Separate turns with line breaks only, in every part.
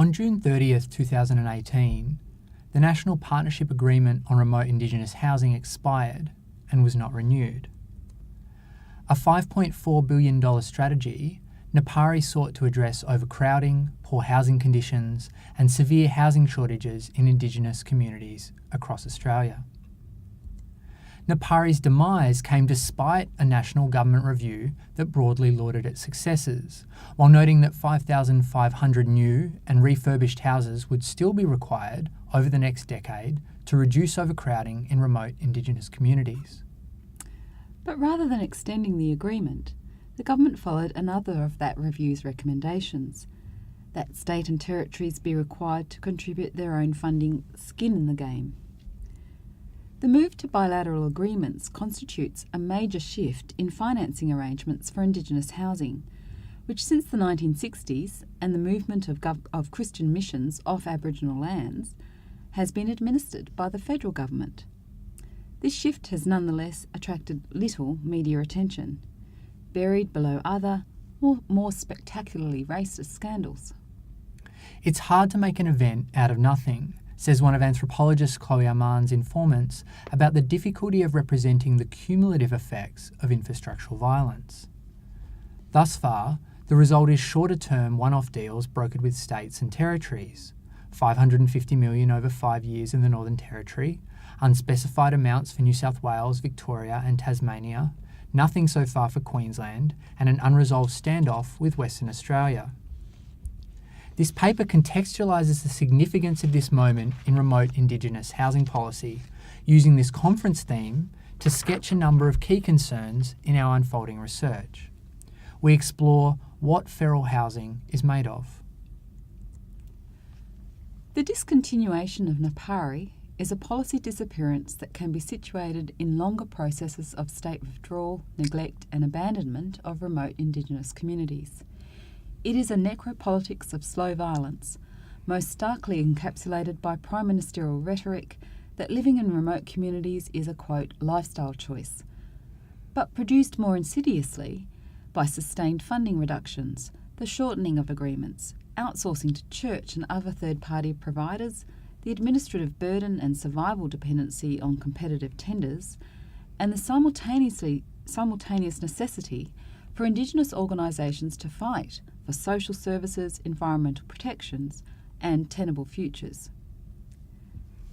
On June 30th, 2018, the National Partnership Agreement on Remote Indigenous Housing expired and was not renewed. A $5.4 billion strategy, NAPARI sought to address overcrowding, poor housing conditions, and severe housing shortages in Indigenous communities across Australia. NAPARI's demise came despite a national government review that broadly lauded its successes, while noting that 5,500 new and refurbished houses would still be required over the next decade to reduce overcrowding in remote Indigenous communities.
But rather than extending the agreement, the government followed another of that review's recommendations, that state and territories be required to contribute their own funding skin in the game. The move to bilateral agreements constitutes a major shift in financing arrangements for Indigenous housing, which since the 1960s and the movement of Christian missions off Aboriginal lands has been administered by the federal government. This shift has nonetheless attracted little media attention, buried below other, more spectacularly racist scandals.
It's hard to make an event out of nothing, says one of anthropologist Chloe Armand's informants about the difficulty of representing the cumulative effects of infrastructural violence. Thus far, the result is shorter-term one-off deals brokered with states and territories, $550 million over 5 years in the Northern Territory, unspecified amounts for New South Wales, Victoria and Tasmania, nothing so far for Queensland, and an unresolved standoff with Western Australia. This paper contextualises the significance of this moment in remote Indigenous housing policy, using this conference theme to sketch a number of key concerns in our unfolding research. We explore what feral housing is made of.
The discontinuation of NAPARI is a policy disappearance that can be situated in longer processes of state withdrawal, neglect and abandonment of remote Indigenous communities. It is a necropolitics of slow violence, most starkly encapsulated by prime ministerial rhetoric that living in remote communities is a, quote, lifestyle choice, but produced more insidiously by sustained funding reductions, the shortening of agreements, outsourcing to church and other third-party providers, the administrative burden and survival dependency on competitive tenders, and the simultaneous necessity for Indigenous organisations to fight for social services, environmental protections and tenable futures.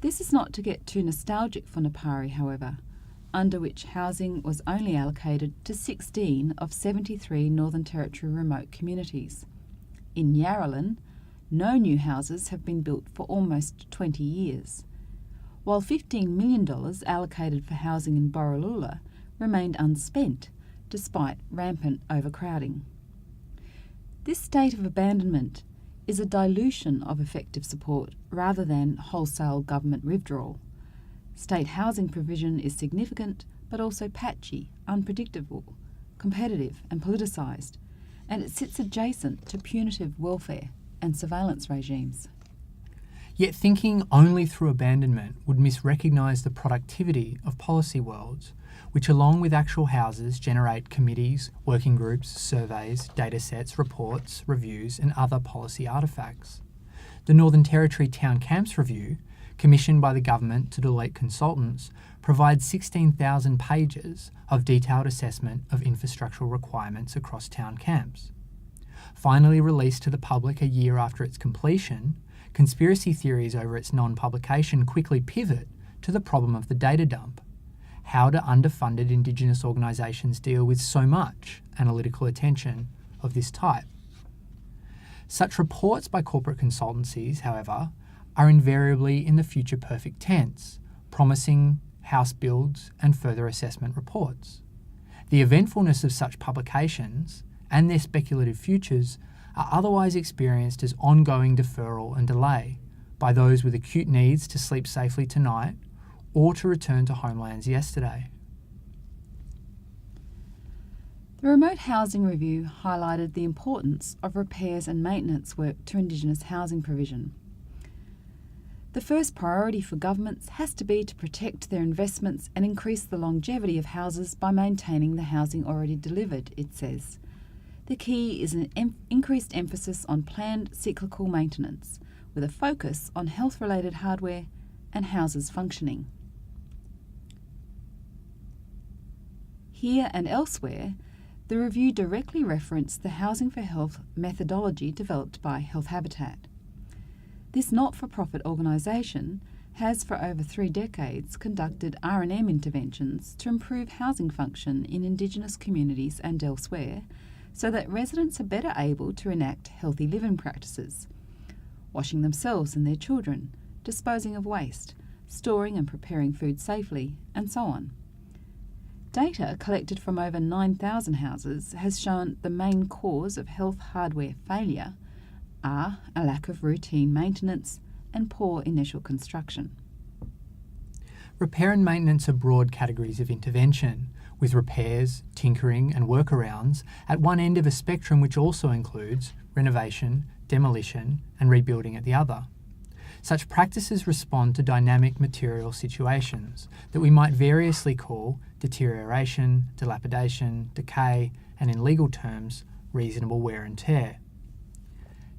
This is not to get too nostalgic for NAPARI, however, under which housing was only allocated to 16 of 73 Northern Territory remote communities. In Yarralin, no new houses have been built for almost 20 years, while $15 million allocated for housing in Borroloola remained unspent despite rampant overcrowding. This state of abandonment is a dilution of effective support rather than wholesale government withdrawal. State housing provision is significant but also patchy, unpredictable, competitive and politicised, and it sits adjacent to punitive welfare and surveillance regimes.
Yet thinking only through abandonment would misrecognise the productivity of policy worlds, which along with actual houses generate committees, working groups, surveys, data sets, reports, reviews and other policy artefacts. The Northern Territory Town Camps Review, commissioned by the government to Deloitte Consultants, provides 16,000 pages of detailed assessment of infrastructural requirements across town camps. Finally released to the public a year after its completion, conspiracy theories over its non-publication quickly pivot to the problem of the data dump. How do underfunded Indigenous organisations deal with so much analytical attention of this type? Such reports by corporate consultancies, however, are invariably in the future perfect tense, promising house builds and further assessment reports. The eventfulness of such publications and their speculative futures are otherwise experienced as ongoing deferral and delay by those with acute needs to sleep safely tonight or to return to homelands yesterday.
The Remote Housing Review highlighted the importance of repairs and maintenance work to Indigenous housing provision. The first priority for governments has to be to protect their investments and increase the longevity of houses by maintaining the housing already delivered, it says. The key is an increased emphasis on planned cyclical maintenance, with a focus on health-related hardware and houses functioning. Here and elsewhere, the review directly referenced the Housing for Health methodology developed by Health Habitat. This not-for-profit organisation has for over 3 decades conducted R&M interventions to improve housing function in Indigenous communities and elsewhere, so that residents are better able to enact healthy living practices, washing themselves and their children, disposing of waste, storing and preparing food safely, and so on. Data collected from over 9,000 houses has shown the main cause of health hardware failure are a lack of routine maintenance and poor initial construction.
Repair and maintenance are broad categories of intervention, with repairs, tinkering and workarounds at one end of a spectrum which also includes renovation, demolition and rebuilding at the other. Such practices respond to dynamic material situations that we might variously call deterioration, dilapidation, decay, and in legal terms, reasonable wear and tear.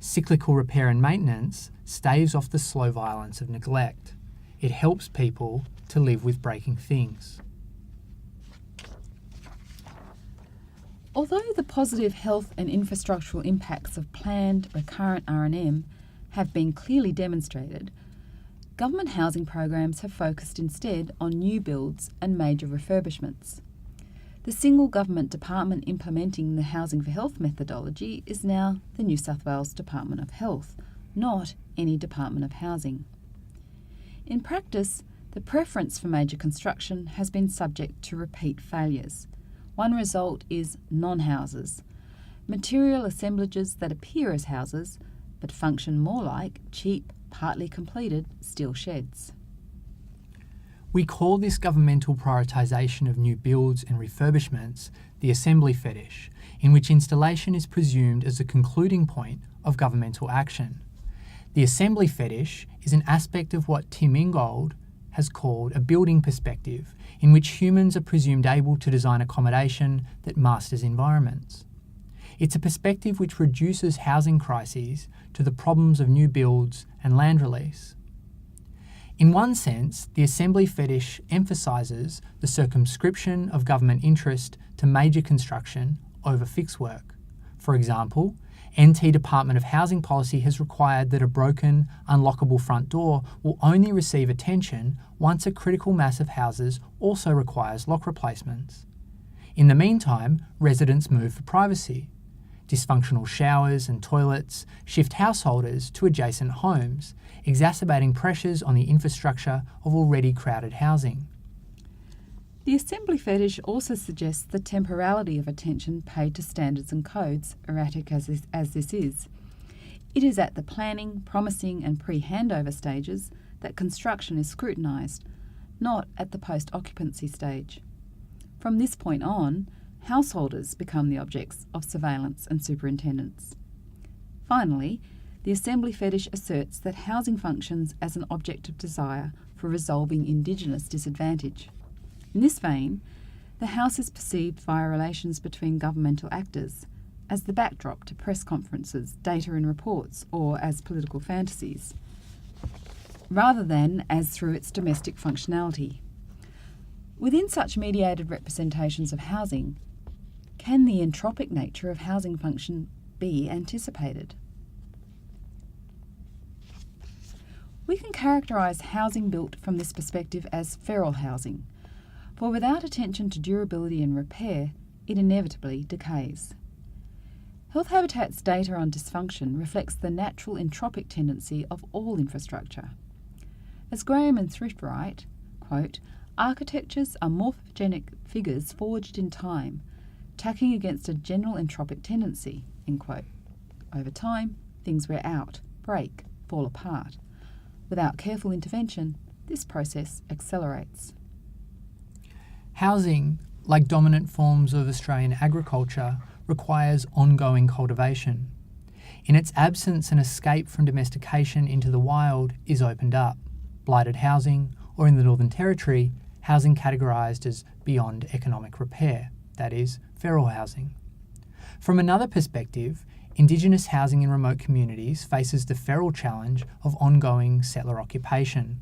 Cyclical repair and maintenance staves off the slow violence of neglect. It helps people to live with breaking things.
Although the positive health and infrastructural impacts of planned recurrent R&M have been clearly demonstrated, government housing programs have focused instead on new builds and major refurbishments. The single government department implementing the Housing for Health methodology is now the New South Wales Department of Health, not any Department of Housing. In practice, the preference for major construction has been subject to repeat failures. One result is non-houses, material assemblages that appear as houses but function more like cheap, partly completed steel sheds.
We call this governmental prioritisation of new builds and refurbishments the assembly fetish, in which installation is presumed as a concluding point of governmental action. The assembly fetish is an aspect of what Tim Ingold has called a building perspective, in which humans are presumed able to design accommodation that masters environments. It's a perspective which reduces housing crises to the problems of new builds and land release. In one sense, the assembly fetish emphasises the circumscription of government interest to major construction over fix work. For example, NT Department of Housing Policy has required that a broken, unlockable front door will only receive attention once a critical mass of houses also requires lock replacements. In the meantime, residents move for privacy. Dysfunctional showers and toilets shift householders to adjacent homes, exacerbating pressures on the infrastructure of already crowded housing.
The assembly fetish also suggests the temporality of attention paid to standards and codes, erratic as this is. It is at the planning, promising and pre-handover stages that construction is scrutinised, not at the post-occupancy stage. From this point on, householders become the objects of surveillance and superintendence. Finally, the assembly fetish asserts that housing functions as an object of desire for resolving Indigenous disadvantage. In this vein, the House is perceived via relations between governmental actors as the backdrop to press conferences, data and reports, or as political fantasies, rather than as through its domestic functionality. Within such mediated representations of housing, can the entropic nature of housing function be anticipated? We can characterise housing built from this perspective as feral housing, for without attention to durability and repair, it inevitably decays. Health Habitat's data on dysfunction reflects the natural entropic tendency of all infrastructure. As Graham and Thrift write, quote, "Architectures are morphogenic figures forged in time, tacking against a general entropic tendency," end quote. Over time, things wear out, break, fall apart. Without careful intervention, this process accelerates.
Housing, like dominant forms of Australian agriculture, requires ongoing cultivation. In its absence, an escape from domestication into the wild is opened up. Blighted housing, or in the Northern Territory, housing categorised as beyond economic repair, that is, feral housing. From another perspective, Indigenous housing in remote communities faces the feral challenge of ongoing settler occupation.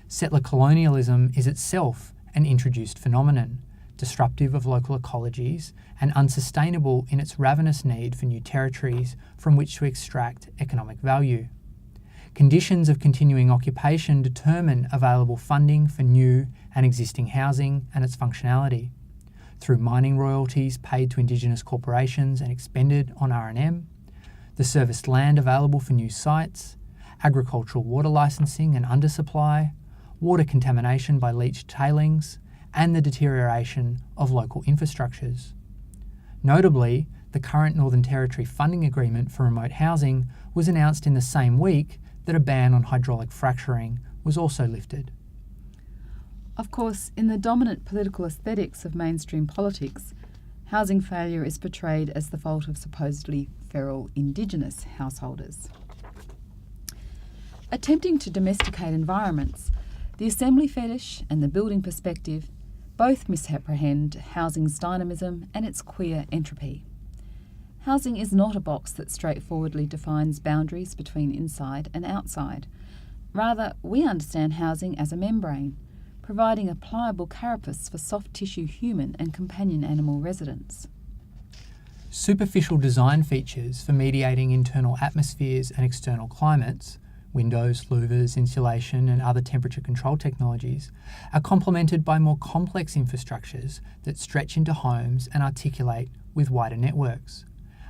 Settler colonialism is itself an introduced phenomenon, disruptive of local ecologies and unsustainable in its ravenous need for new territories from which to extract economic value. Conditions of continuing occupation determine available funding for new and existing housing and its functionality. Through mining royalties paid to Indigenous corporations and expended on R&M, the serviced land available for new sites, agricultural water licensing and undersupply, water contamination by leached tailings, and the deterioration of local infrastructures. Notably, the current Northern Territory funding agreement for remote housing was announced in the same week that a ban on hydraulic fracturing was also lifted.
Of course, in the dominant political aesthetics of mainstream politics, housing failure is portrayed as the fault of supposedly feral Indigenous householders. Attempting to domesticate environments, the assembly fetish and the building perspective both misapprehend housing's dynamism and its queer entropy. Housing is not a box that straightforwardly defines boundaries between inside and outside. Rather, we understand housing as a membrane, providing a pliable carapace for soft tissue human and companion animal residents.
Superficial design features for mediating internal atmospheres and external climates, windows, louvers, insulation and other temperature control technologies, are complemented by more complex infrastructures that stretch into homes and articulate with wider networks.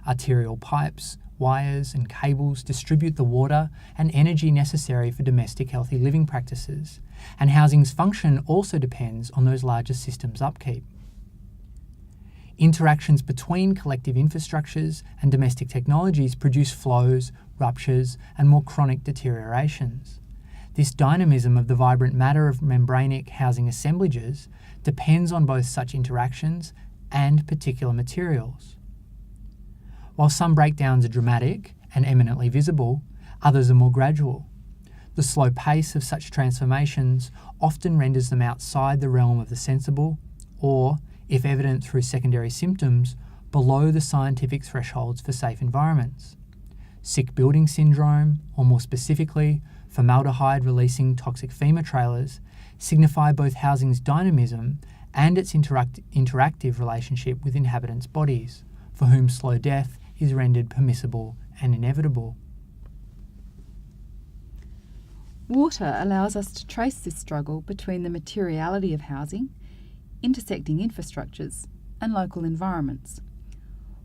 Arterial pipes, wires and cables distribute the water and energy necessary for domestic healthy living practices, and housing's function also depends on those larger systems' upkeep. Interactions between collective infrastructures and domestic technologies produce flows, ruptures, and more chronic deteriorations. This dynamism of the vibrant matter of membranic housing assemblages depends on both such interactions and particular materials. While some breakdowns are dramatic and eminently visible, others are more gradual. The slow pace of such transformations often renders them outside the realm of the sensible, or, if evident through secondary symptoms, below the scientific thresholds for safe environments. Sick building syndrome, or more specifically, formaldehyde-releasing toxic FEMA trailers, signify both housing's dynamism and its interactive relationship with inhabitants' bodies, for whom slow death is rendered permissible and inevitable.
Water allows us to trace this struggle between the materiality of housing, intersecting infrastructures, and local environments.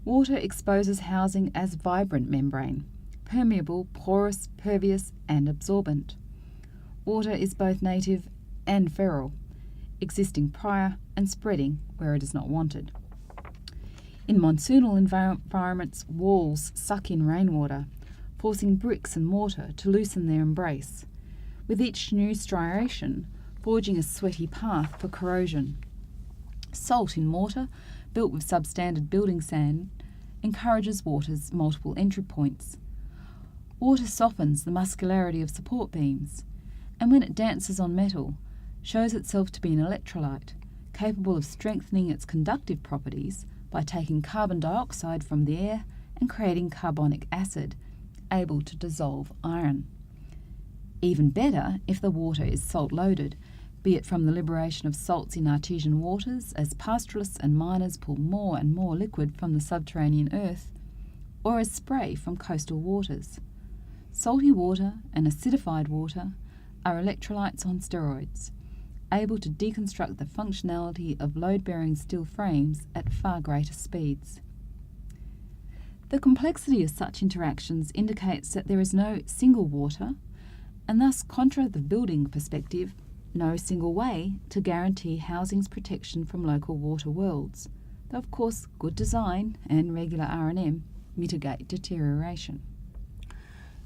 Water exposes housing as vibrant membrane, permeable, porous, pervious, and absorbent. Water is both native and feral, existing prior and spreading where it is not wanted. In monsoonal environments, walls suck in rainwater, forcing bricks and mortar to loosen their embrace, with each new striation forging a sweaty path for corrosion. Salt in mortar, built with substandard building sand, encourages water's multiple entry points. Water softens the muscularity of support beams, and when it dances on metal, shows itself to be an electrolyte, capable of strengthening its conductive properties by taking carbon dioxide from the air and creating carbonic acid, able to dissolve iron. Even better if the water is salt-loaded, be it from the liberation of salts in artesian waters as pastoralists and miners pull more and more liquid from the subterranean earth, or as spray from coastal waters. Salty water and acidified water are electrolytes on steroids, able to deconstruct the functionality of load-bearing steel frames at far greater speeds. The complexity of such interactions indicates that there is no single water, and thus, contra the building perspective, no single way to guarantee housing's protection from local water worlds, though of course good design and regular R&M mitigate deterioration.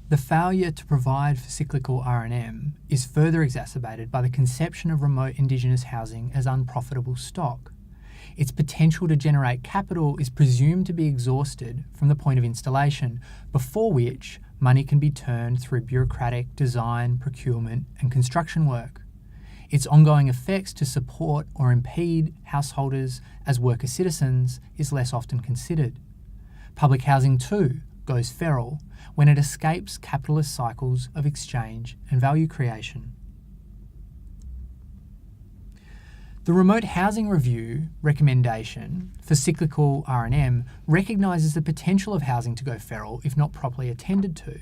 The failure to provide for cyclical R&M is further exacerbated by the conception of remote Indigenous housing as unprofitable stock. Its potential to generate capital is presumed to be exhausted from the point of installation, before which money can be turned through bureaucratic design, procurement and construction work. Its ongoing effects to support or impede householders as worker citizens is less often considered. Public housing too goes feral when it escapes capitalist cycles of exchange and value creation. The Remote Housing Review recommendation for cyclical R&M recognises the potential of housing to go feral if not properly attended to.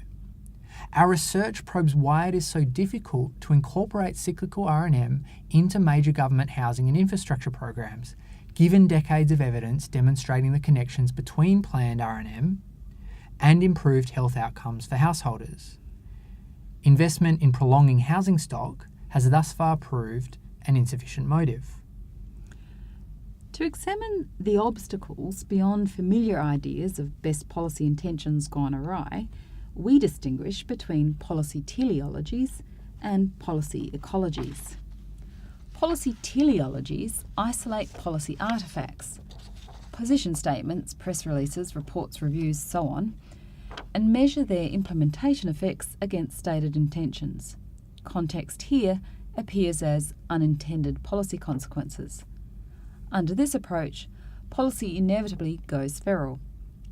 Our research probes why it is so difficult to incorporate cyclical R&M into major government housing and infrastructure programs, given decades of evidence demonstrating the connections between planned R&M and improved health outcomes for householders. Investment in prolonging housing stock has thus far proved an insufficient motive.
To examine the obstacles beyond familiar ideas of best policy intentions gone awry, we distinguish between policy teleologies and policy ecologies. Policy teleologies isolate policy artefacts, position statements, press releases, reports, reviews, so on, and measure their implementation effects against stated intentions. Context here appears as unintended policy consequences. Under this approach, policy inevitably goes feral,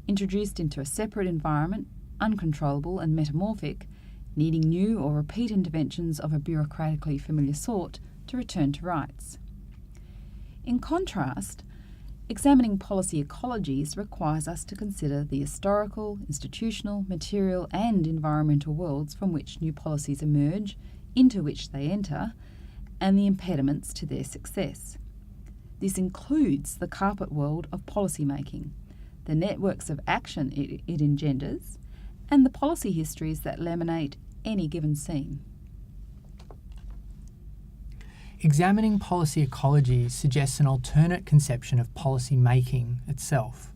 introduced into a separate environment, uncontrollable and metamorphic, needing new or repeat interventions of a bureaucratically familiar sort to return to rights. In contrast, examining policy ecologies requires us to consider the historical, institutional, material and environmental worlds from which new policies emerge, into which they enter, and the impediments to their success. This includes the carpet world of policy making, the networks of action it engenders, and the policy histories that laminate any given scene.
Examining policy ecology suggests an alternate conception of policy making itself.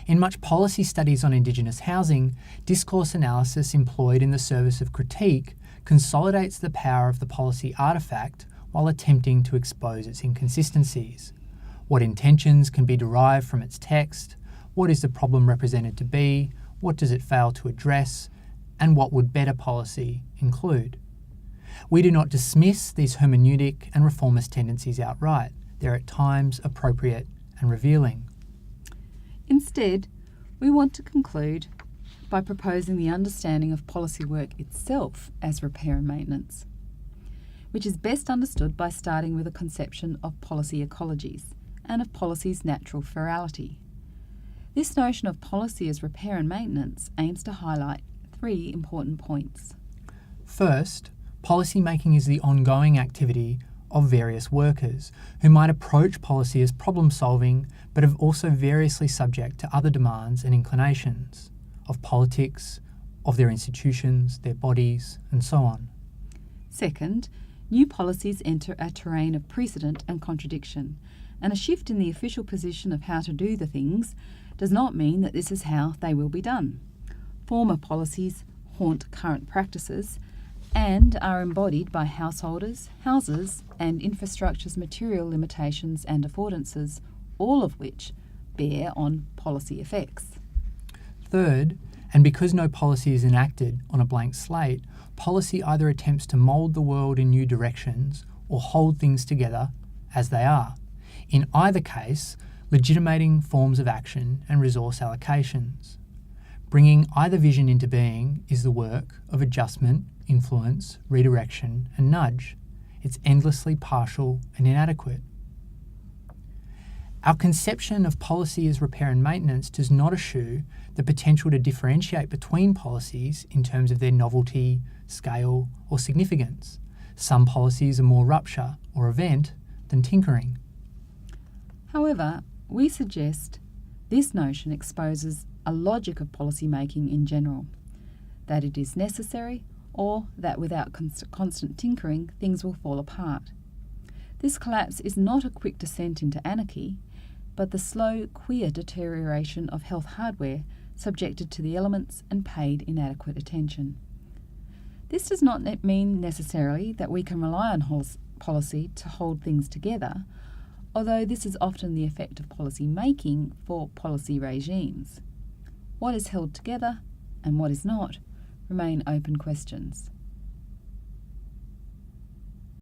In much policy studies on Indigenous housing, discourse analysis employed in the service of critique consolidates the power of the policy artefact while attempting to expose its inconsistencies. What intentions can be derived from its text? What is the problem represented to be? What does it fail to address? And what would better policy include? We do not dismiss these hermeneutic and reformist tendencies outright. They're at times appropriate and revealing.
Instead, we want to conclude by proposing the understanding of policy work itself as repair and maintenance, which is best understood by starting with a conception of policy ecologies and of policy's natural ferality. This notion of policy as repair and maintenance aims to highlight three important points.
First, policy making is the ongoing activity of various workers who might approach policy as problem solving but are also variously subject to other demands and inclinations of politics, of their institutions, their bodies, and so on.
Second, new policies enter a terrain of precedent and contradiction, and a shift in the official position of how to do the things does not mean that this is how they will be done. Former policies haunt current practices and are embodied by householders, houses, and infrastructure's material limitations and affordances, all of which bear on policy effects.
Third, and because no policy is enacted on a blank slate, policy either attempts to mould the world in new directions or hold things together as they are. In either case, legitimating forms of action and resource allocations. Bringing either vision into being is the work of adjustment, influence, redirection, and nudge. It's endlessly partial and inadequate. Our conception of policy as repair and maintenance does not eschew the potential to differentiate between policies in terms of their novelty, scale, or significance. Some policies are more rupture or event than tinkering.
However, we suggest this notion exposes a logic of policy making in general, that it is necessary or that without constant tinkering things will fall apart. This collapse is not a quick descent into anarchy, but the slow, queer deterioration of health hardware subjected to the elements and paid inadequate attention. This does not mean necessarily that we can rely on policy to hold things together, although this is often the effect of policy making for policy regimes. What is held together and what is not remain open questions.